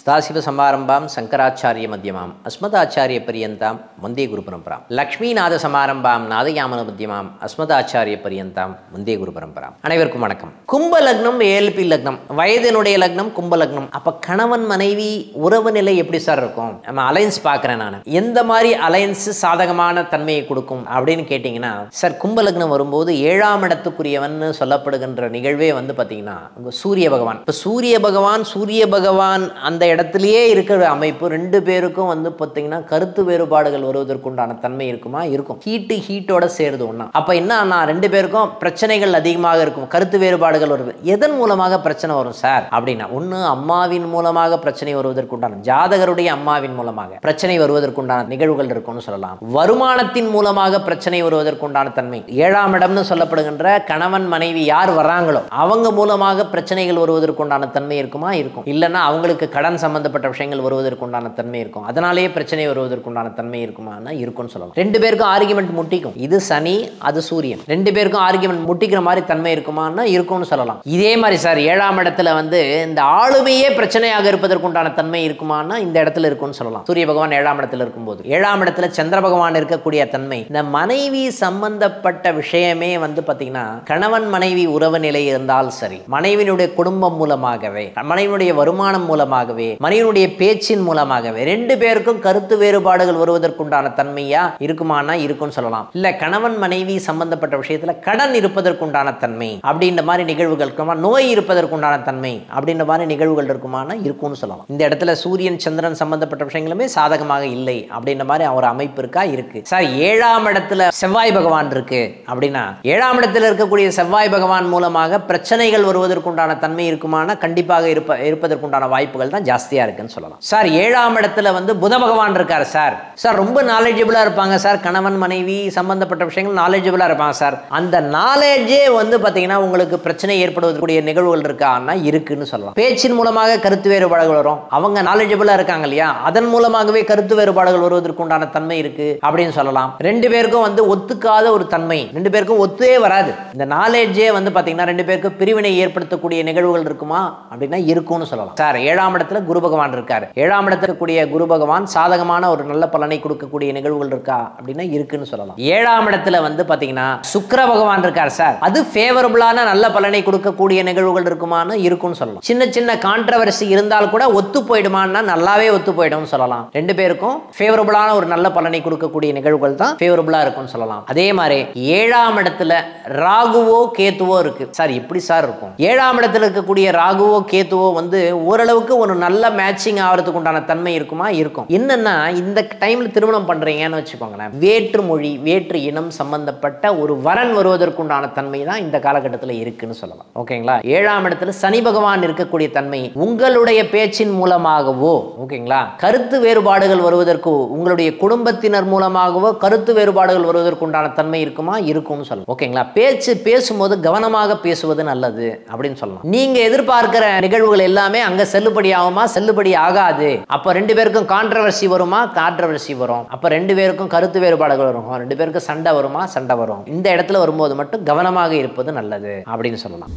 सदाशिवसमारम्भां शङ्कराचार्यमध्यमाम् अस्मदाचार्यपर्यन्तां वन्दे गुरुपरम्पराम् लक्ष्मीनाथसमारम्भां नादयामनमध्यमाम् अस्मदाचार्यपर्यन्तां वन्दे गुरुपरम्पराम् அனைவருக்கும் வணக்கம். கும்ப லக்னம் ஏஎல்பி லக்னம் வயதினுடைய லக்னம் கும்ப லக்னம். அப்ப கணவன் மனைவி உறவு நிலை எப்படி சார் இருக்கும்? நம்ம அலைன்ஸ் பார்க்குறேன் நான். எந்த மாதிரி அலைன்ஸ் சாதகமான தன்மையை கொடுக்கும் அப்படின்னு கேட்டிங்கன்னா சார் கும்ப லக்னம் வரும்போது 7ஆம் இடத்துக்குரியவன் சொல்லப்படுகின்ற நிகழ்வே வந்து பார்த்தீங்கன்னா சூரிய பகவான். இப்போ சூரிய பகவான் அந்த இடத்துலயே இருக்கிற அமைப்பு ரெண்டு பேருக்கும் வந்து பார்த்தீங்கன்னா கருத்து வேறுபாடுகள் வருவதற்குண்டான தன்மை இருக்குமா? இருக்கும். ஹீட்டோட சேருது ஒண்ணா. அப்ப என்ன ரெண்டு பேருக்கும் பிரச்சனைகள் அதிகமாக இருக்கும், கருத்து வேறுபாடுகள் வருது. எதன் மூலமாக பிரச்சனை வரும் சார் அப்படின்னா, ஒண்ணு அம்மாவின் மூலமாக பிரச்சனை வருவதற்குண்டான, ஜாதகருடைய அம்மாவின் மூலமாக பிரச்சனை வருவதற்குண்டான நிகழ்வுகள் இருக்கும்னு சொல்லலாம். வருமானத்தின் மூலமாக பிரச்சனை வருவதற்குண்டான தன்மை, 7ஆம் இடம்னு சொல்லப்படுகின்ற கணவன் மனைவி யார் வர்றாங்களோ அவங்க மூலமாக பிரச்சனைகள் வருவதற்குண்டான தன்மை இருக்குமா? இருக்கும். இல்லைன்னா அவங்களுக்கு கடன் சம்பந்தப்பட்ட விஷயங்கள் வருவதற்குண்டான தன்மை இருக்கும், அதனாலேயே பிரச்சனை வருவதற்குண்டான தன்மை இருக்குமானா இருக்கும்னு சொல்லலாம். ரெண்டு பேருக்கும் ஆர்கியுமெண்ட் முட்டிக்கும். இது சனி அது சூரியன், ரெண்டு பேருக்கும் ஆர்கியுமெண்ட் முட்டிக்கிற மாதிரி தன்மை இருக்குமானா இருக்கும்னு சொல்லலாம். இதே மாதிரி சார் 7ஆம் இடத்துல வந்து இந்த ஆளுமையே பிரச்சனையாக இருப்பதற்குண்டான தன்மை இருக்குமானா இந்த இடத்துல இருக்கும்னு சொல்லலாம். சூரிய பகவான் 7ஆம் இடத்துல இருக்கும்போது, 7ஆம் இடத்துல சந்திர பகவான் இருக்கக்கூடிய தன்மை, இந்த மனைவி சம்பந்தப்பட்ட விஷயமே வந்து பாத்தீங்கன்னா கணவன் மனைவி உறவு நிலை இருந்தால் சரி, மனைவியினுடைய குடும்பம் மூலமாகவே, மனைவியுடைய வருமானம் மூலமாகவே, மனைவியுடைய பேச்சின் மூலமாகவே ரெண்டு பேருக்கும் கருத்து வேறுபாடுகள் வருவதற்குண்டான தன்மையா இருக்குமானா இருக்கும்னு சொல்லலாம். இல்ல கணவன் மனைவி சம்பந்தப்பட்ட விஷயத்துல கடன் இருப்பதற்குண்டான தன்மை அப்படின்ற மாதிரி நிகழ்வுகள் இருக்குமா, நோய் இருப்பதற்குண்டான தன்மை அப்படின்ற மாதிரி நிகழ்வுகள் இருக்குமானா இருக்கும்னு சொல்லலாம். இந்த இடத்துல சூரியன் சந்திரன் சம்பந்தப்பட்ட விஷயங்களுமே சாதகமாக இல்லை அப்படின்ற மாதிரி ஒரு அமைப்பு இருக்கா? இருக்கு சார். 7ஆம் இடத்துல செவ்வாய் பகவான் இருக்கு அப்படின்னா 7ஆம் இடத்துல இருக்கக்கூடிய செவ்வாய் பகவான் மூலமாக பிரச்சனைகள் வருவதற்குண்டான தன்மை இருக்குமானா கண்டிப்பாக இருப்பதற்குண்டான வாய்ப்புகள் தான் ஜாஸ்தியா இருக்குன்னு சொல்லலாம். சார் 7ஆம் இடத்துல வந்து புத பகவான் இருக்காரு சார். சார் ரொம்ப நாலேஜபிளா இருப்பாங்க சார், கணவன் மனைவி சம்பந்தப்பட்ட விஷயங்கள் நாலேஜபிளா இருப்பாங்க சார். அந்த நாலேஜே வந்து பாத்தீங்கன்னா உங்களுக்கு பிரச்சனை ஏற்படுவதற்குரிய நிகழ்வுகள் இருக்கான்னா இருக்குன்னு சொல்லலாம். பேச்சின் மூலமாக கருத்து வேறுபாடுகள் வரும், அவங்க நாலேஜபிளா இருக்காங்க இல்லையா, அதன் மூலமாகவே கருத்து வேறுபாடுகள் வருவதற்குண்டான தன்மை இருக்கு அப்படின்னு சொல்லலாம். ரெண்டு பேருக்கும் வந்து ஒத்துக்காத ஒரு தன்மை, ரெண்டு பேருக்கும் ஒத்தே வராது. இந்த நாலேஜே வந்து பாத்தீங்கன்னா ரெண்டு பேருக்கு பிரிவினை ஏற்படுத்தக்கூடிய நிகழ்வுகள் இருக்குமா அப்படின்னா இருக்கும்னு சொல்லலாம். சார் 7ஆம் இடத்துல குரு பகவான் இருக்காரு, 7ஆம் இடத்துல கூடிய குரு பகவான் சாதகமான ஒரு நல்ல பலனை கொடுக்கக்கூடிய நிகழ்வுகள் இருக்கா அப்படின்னா இருக்குன்னு சொல்லலாம். 7ஆம் இடத்துல வந்து பாத்தீங்கன்னா சுக்கிர பகவான் இருக்கார் சார், அது ஃபேவரபிளான நல்ல பலனை கொடுக்கக்கூடிய நிகழ்வுகள் இருக்குமான்னு இருக்குன்னு சொல்லலாம். சின்ன சின்ன கான்ட்ரவர்சி இருந்தால் கூட ஒத்து போயிடுமான்னா நல்லாவே ஒத்து போயிடும் சொல்லலாம். ரெண்டு பேருக்கும் ஃபேவரபிளான ஒரு நல்ல பலனை கொடுக்கக்கூடிய நிகழ்வுகள் தான் ஃபேவரபிளா இருக்கும்னு சொல்லலாம். அதே மாதிரி 7ஆம் இடத்துல ராகுவோ கேத்துவோ இருக்கு சார். எப்படி சார் இருக்கும்? 7ஆம் இடத்துல இருக்கக்கூடிய ராகுவோ கேத்துவோ வந்து ஓரளவுக்கு ஒரு நல்ல மேட்சிங் ஆகிறதுக்கு உண்டான தன்மை இருக்குமா? இருக்கும். என்னன்னா இந்த டைம்ல திருமணம் பண்றீங்கன்னு வச்சுக்கோங்களேன், வேற்று மொழி வேற்று இனம் சம்பந்தப்பட்ட ஒரு வரன் வருவதற்குண்டான தன்மை தான் இந்த காலகட்டத்தில் இருக்குன்னு சொல்லலாம். ஓகேங்களா? 7ஆம் இடத்துல சனி பகவான் இருக்கக்கூடிய தன்மை, உங்களுடைய பேச்சின் மூலமாகவோ ஓகேங்களா கருத்து வேறுபாடுகள் வருவதற்கோ, உங்களுடைய குடும்பத்தினர் மூலமாகவோ கருத்து வேறுபாடுகள் வருவதற்குண்டான தன்மை இருக்குமா? இருக்கும்னு சொல்லலாம். ஓகேங்களா? பேசும்போது கவனமாக பேசுவது நல்லது அப்படின்னு சொல்லலாம். நீங்க எதிர்பார்க்கிற நிகழ்வுகள் எல்லாமே அங்க செல்லுபடி ஆகுமா? செல்லுபடி ஆகாது. அப்ப ரெண்டு பேருக்கும் கான்ட்ரவர்சி வருமா? கான்ட்ரவர்சி வரும். அப்ப ரெண்டு பேருக்கும் கருத்து வேறுபாடுகள் வரும், ரெண்டு பேருக்கும் சண்டை வருமா? சண்டை வரும். இந்த இடத்துல வரும்போது மட்டும் கவனமாக இருப்பது நல்லது அப்படின்னு சொல்லலாம்.